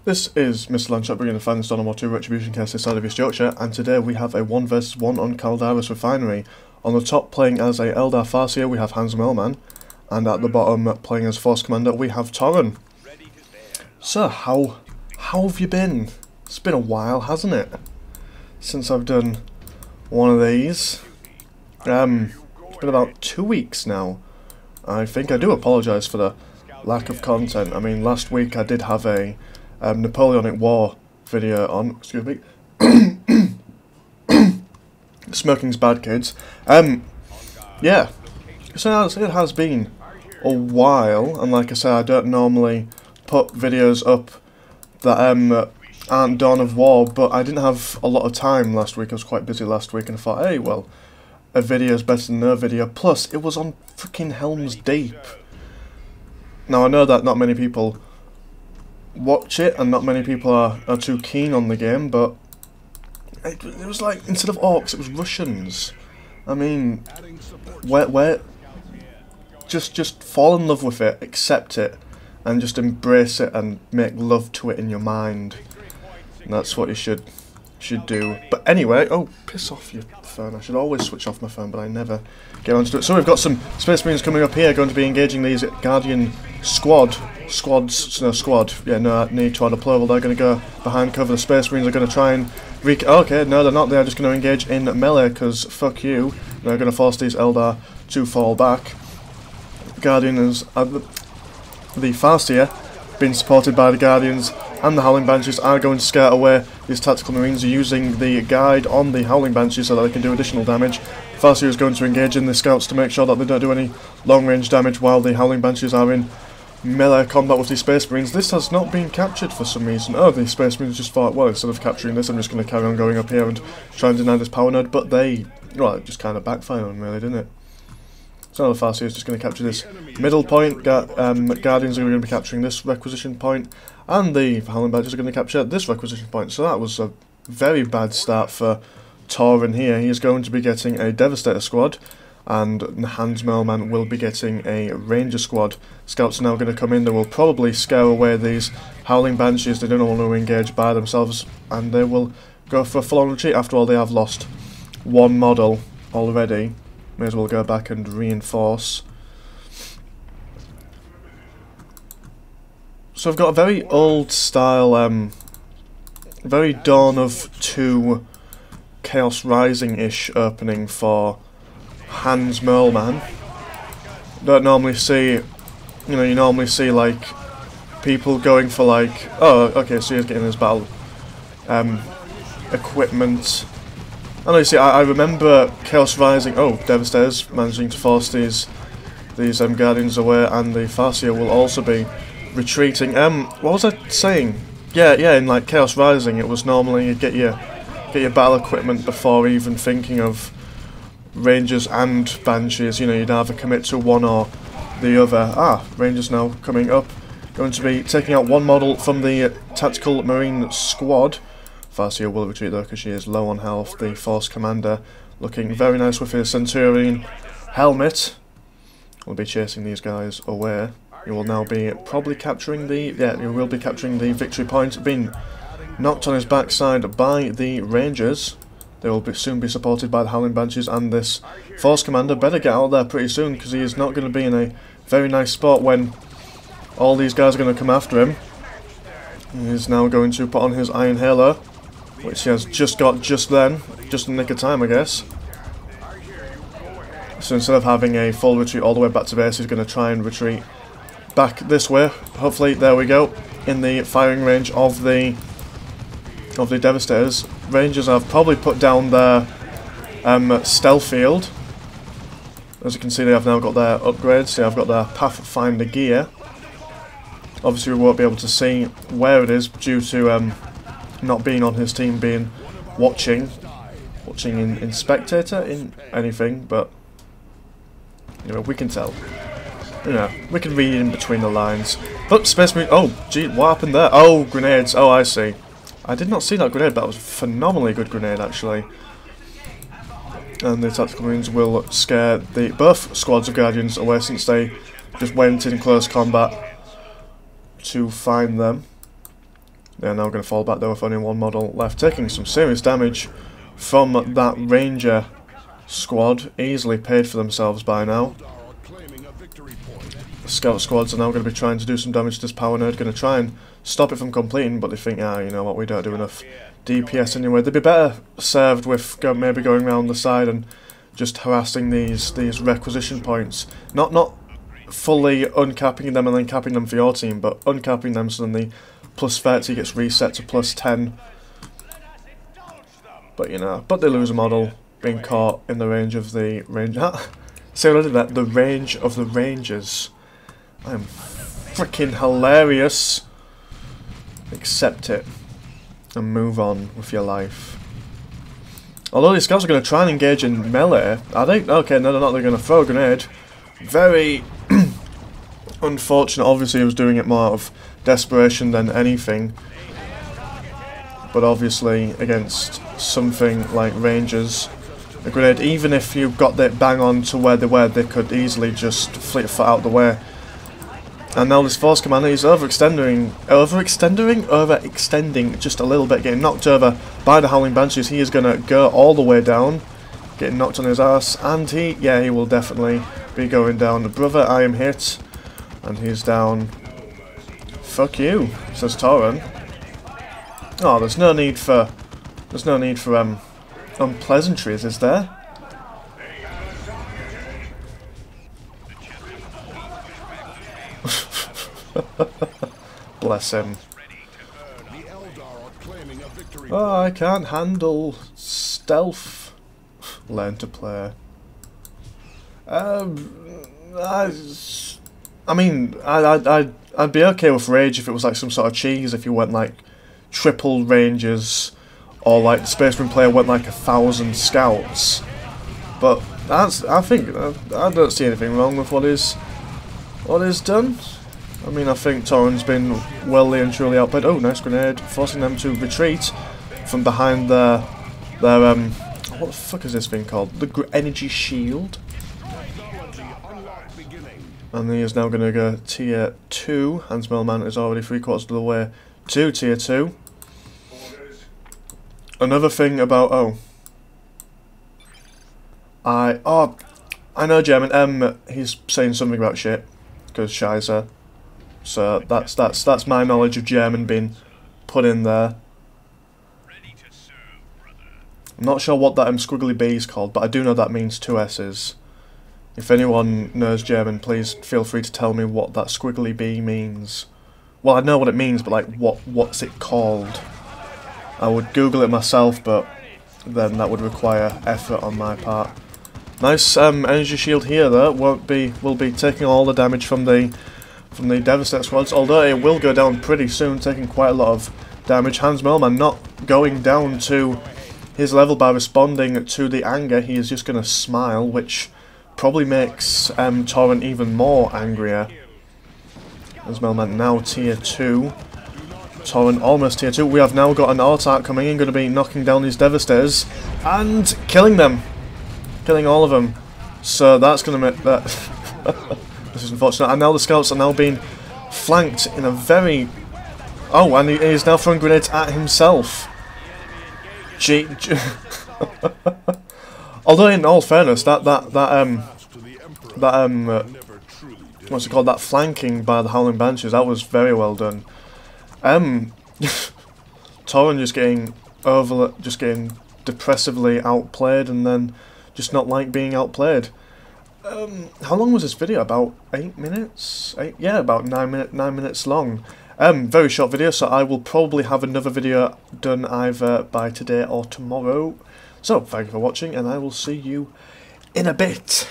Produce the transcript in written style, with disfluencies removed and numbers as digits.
This is Mr. Landshot bringing the fans on War 2 Retribution cast this side of East Yorkshire, and today we have a 1 vs 1 on Caldaris Refinery. On the top, playing as a Eldar Farseer, we have HansMoleman, and at the bottom, playing as Force Commander, we have Toren. So, how have you been? It's been a while, hasn't it? Since I've done one of these. It's been about 2 weeks now. I think I do apologise for the lack of content. I mean, last week I did have a Napoleonic War video on, excuse me, smoking's bad, kids. Yeah, so it has been a while, and like I said, I don't normally put videos up that aren't Dawn of War, but I didn't have a lot of time last week. I was quite busy last week, and I thought, hey, well, a video is better than no video. Plus, it was on freaking Helm's Deep. Now, I know that not many people watch it, and not many people are too keen on the game, but it was like, instead of orcs, it was Russians. I mean, where just fall in love with it, accept it, and just embrace it and make love to it in your mind. And that's what you should do. But anyway, oh, piss off your phone. I should always switch off my phone, but I never get on to it. So we've got some Space Marines coming up here, going to be engaging these Guardian squad. Yeah, no, I need to add a plural. They're going to go behind cover. The Space Marines are going to try and okay, no, they're not. They're just going to engage in melee, because fuck you. They're going to force these Eldar to fall back. Guardians, the Farseer, being supported by the Guardians and the Howling Banshees, are going to scare away these Tactical Marines using the guide on the Howling Banshees so that they can do additional damage. Farseer is going to engage in the scouts to make sure that they don't do any long-range damage while the Howling Banshees are in melee combat with the Space Marines. This has not been captured for some reason. Oh, the Space Marines just thought, well, instead of capturing this, I'm just going to carry on going up here and try and deny this power node, but well, it just kind of backfired on them, really, didn't it? So the Farseer is just going to capture this middle point. Guardians are going to be capturing this requisition point, and the Howling Badgers are going to capture this requisition point. So that was a very bad start for Toren here. He is going to be getting a Devastator squad, and HansMoleman will be getting a Ranger squad. Scouts are now going to come in. They will probably scare away these Howling Banshees. They don't want to engage by themselves, and they will go for a full-on retreat. After all, they have lost one model already. May as well go back and reinforce. So I've got a very old style, very Dawn of 2 Chaos Rising-ish opening for HansMoleman. Don't normally see, you normally see like people going for like, oh, okay, so he's getting his battle equipment. I know, you see, I remember Chaos Rising, Devastators managing to force these Guardians away, and the Farseer will also be retreating. What was I saying? Yeah, in like Chaos Rising, it was normally you get your battle equipment before even thinking of Rangers and Banshees. You'd either commit to one or the other. Rangers now coming up, going to be taking out one model from the Tactical Marine squad. Farseer will retreat though, because she is low on health. The Force Commander looking very nice with his Centurion helmet. Will be chasing these guys away. He will now be probably capturing he will be capturing the victory point. Being knocked on his backside by the Rangers. They will soon be supported by the Howling Banshees, and this Force Commander better get out there pretty soon, because he is not going to be in a very nice spot when all these guys are going to come after him. He is now going to put on his Iron Halo, which he has just got just then, just in the nick of time, I guess. So instead of having a full retreat all the way back to base, he's going to try and retreat back this way. Hopefully, there we go, in the firing range of the Devastators. Rangers have probably put down their stealth field. As you can see, they have now got their upgrades. They have got their Pathfinder gear. Obviously, we won't be able to see where it is due to not being on his team, being watching in spectator, in anything, but we can tell. We can read in between the lines. But Space Marine, oh gee, what happened there? Oh, grenades. Oh, I see. I did not see that grenade. That was a phenomenally good grenade, actually. And the Tactical Marines will scare both squads of Guardians away, since they just went in close combat to find them. They're now going to fall back though with only one model left, taking some serious damage from that Ranger squad. Easily paid for themselves by now. The Scout squads are now going to be trying to do some damage to this Power Nerd, going to try and stop it from completing, but they think, ah, you know what, we don't do enough DPS anyway. They'd be better served with maybe going around the side and just harassing these requisition points. Not fully uncapping them and then capping them for your team, but uncapping them so then the plus 30 gets reset to plus 10. But you know, but they lose a model, being caught in the range of the Ranger. See what I did there? The range of the Rangers. I am freaking hilarious. Accept it and move on with your life. Although these scouts are going to try and engage in melee, are they? Okay, no, they're not. They're going to throw a grenade. Very unfortunate. Obviously, he was doing it more out of desperation than anything. But obviously, against something like Rangers, a grenade, even if you got that bang on to where they were, they could easily just flick a foot out the way. And now this Force Commander is overextending just a little bit, getting knocked over by the Howling Banshees. He is going to go all the way down, getting knocked on his ass, and he will definitely be going down. The brother, I am hit, and he's down. Fuck you, says Toren. Oh, there's no need for unpleasantries, is there? Bless him. Oh, I can't handle stealth. Learn to play. I mean, I'd be okay with Rage if it was like some sort of cheese. If you went like triple Rangers, or like the Space Marine player went like 1,000 scouts. But I think I don't see anything wrong with what is done. I mean, I think Toren's been well and truly outplayed. Oh, nice grenade, forcing them to retreat from behind their what the fuck is this thing called? The energy shield. And he is now going to go tier 2. HansMoleman is already 3/4 of the way to tier 2. Another thing about I know German. He's saying something about shit because Scheiße. So that's my knowledge of German being put in there. I'm not sure what that squiggly B is called, but I do know that means 2 S's. If anyone knows German, please feel free to tell me what that squiggly B means. Well, I know what it means, but like what's it called? I would Google it myself, but then that would require effort on my part. Nice energy shield here though. Will be taking all the damage from the Devastator squads, although it will go down pretty soon, taking quite a lot of damage. HansMoleman not going down to his level by responding to the anger. He is just going to smile, which probably makes Toren even more angrier. HansMoleman now tier 2. Toren almost tier 2. We have now got an Autarch coming in, going to be knocking down these Devastators and killing them. Killing all of them. So that's going to make that... This is unfortunate. And now the scouts are now being flanked in a very... Oh, and he is now throwing grenades at himself. Although in all fairness, what's it called? That flanking by the Howling Banshees, that was very well done. Toren just getting depressively outplayed, and then just not like being outplayed. How long was this video? About 8 minutes? Yeah, about 9 minutes long. Very short video, so I will probably have another video done either by today or tomorrow. So, thank you for watching, and I will see you in a bit.